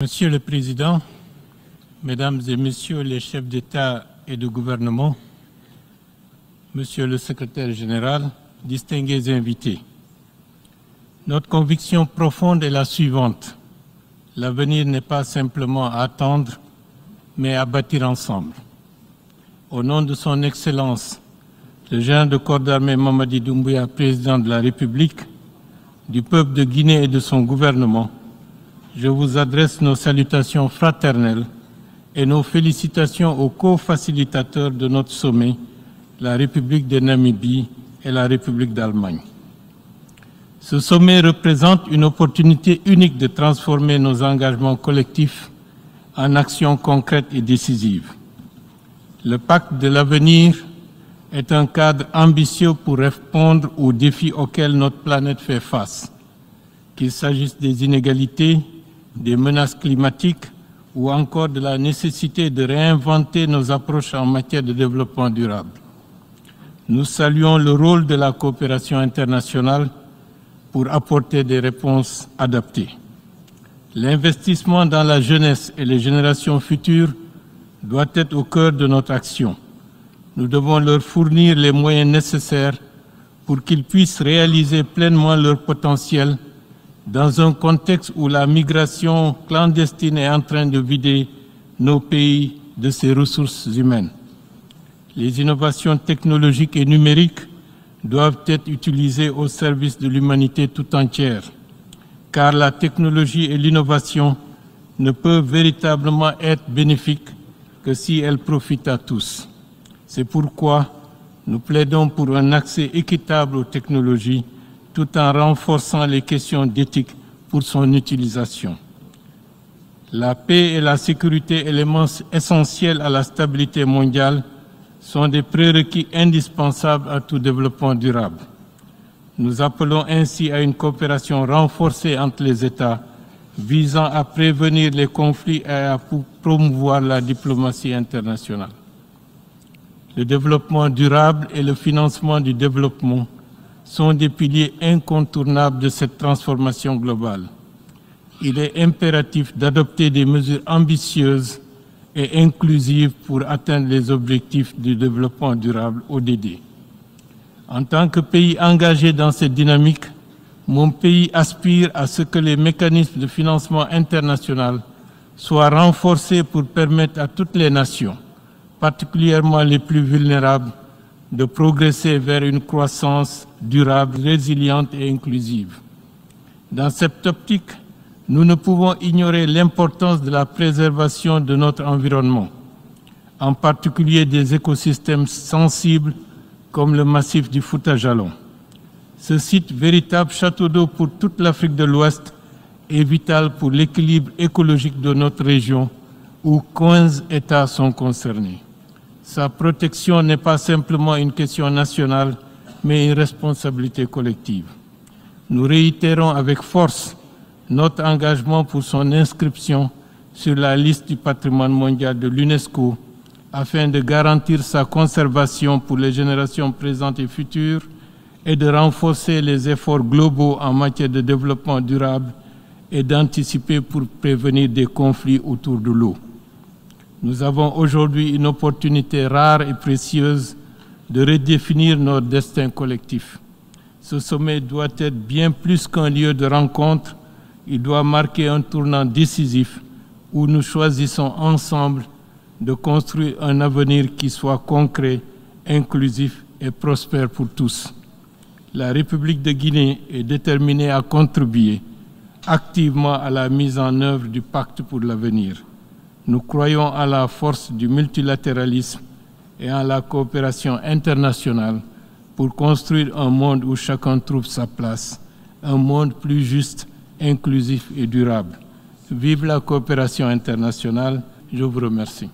Monsieur le Président, Mesdames et Messieurs les chefs d'État et de gouvernement, Monsieur le Secrétaire général, distingués invités, notre conviction profonde est la suivante. L'avenir n'est pas simplement à attendre, mais à bâtir ensemble. Au nom de son Excellence, le général de corps d'armée Mamadi Doumbouya, président de la République, du peuple de Guinée et de son gouvernement, je vous adresse nos salutations fraternelles et nos félicitations aux co-facilitateurs de notre sommet, la République de Namibie et la République d'Allemagne. Ce sommet représente une opportunité unique de transformer nos engagements collectifs en actions concrètes et décisives. Le pacte de l'avenir est un cadre ambitieux pour répondre aux défis auxquels notre planète fait face, qu'il s'agisse des inégalités, des menaces climatiques ou encore de la nécessité de réinventer nos approches en matière de développement durable. Nous saluons le rôle de la coopération internationale pour apporter des réponses adaptées. L'investissement dans la jeunesse et les générations futures doit être au cœur de notre action. Nous devons leur fournir les moyens nécessaires pour qu'ils puissent réaliser pleinement leur potentiel dans un contexte où la migration clandestine est en train de vider nos pays de ses ressources humaines. Les innovations technologiques et numériques doivent être utilisées au service de l'humanité tout entière, car la technologie et l'innovation ne peuvent véritablement être bénéfiques que si elles profitent à tous. C'est pourquoi nous plaidons pour un accès équitable aux technologies tout en renforçant les questions d'éthique pour son utilisation. La paix et la sécurité, éléments essentiels à la stabilité mondiale, sont des prérequis indispensables à tout développement durable. Nous appelons ainsi à une coopération renforcée entre les États visant à prévenir les conflits et à promouvoir la diplomatie internationale. Le développement durable et le financement du développement sont des piliers incontournables de cette transformation globale. Il est impératif d'adopter des mesures ambitieuses et inclusives pour atteindre les objectifs du développement durable ODD. En tant que pays engagé dans cette dynamique, mon pays aspire à ce que les mécanismes de financement international soient renforcés pour permettre à toutes les nations, particulièrement les plus vulnérables, de progresser vers une croissance durable, résiliente et inclusive. Dans cette optique, nous ne pouvons ignorer l'importance de la préservation de notre environnement, en particulier des écosystèmes sensibles comme le massif du Fouta-Jalon. Ce site, véritable château d'eau pour toute l'Afrique de l'Ouest, est vital pour l'équilibre écologique de notre région où 15 États sont concernés. Sa protection n'est pas simplement une question nationale, mais une responsabilité collective. Nous réitérons avec force notre engagement pour son inscription sur la liste du patrimoine mondial de l'UNESCO afin de garantir sa conservation pour les générations présentes et futures et de renforcer les efforts globaux en matière de développement durable et d'anticiper pour prévenir des conflits autour de l'eau. Nous avons aujourd'hui une opportunité rare et précieuse de redéfinir notre destin collectif. Ce sommet doit être bien plus qu'un lieu de rencontre, il doit marquer un tournant décisif où nous choisissons ensemble de construire un avenir qui soit concret, inclusif et prospère pour tous. La République de Guinée est déterminée à contribuer activement à la mise en œuvre du pacte pour l'avenir. Nous croyons à la force du multilatéralisme et à la coopération internationale pour construire un monde où chacun trouve sa place, un monde plus juste, inclusif et durable. Vive la coopération internationale, je vous remercie.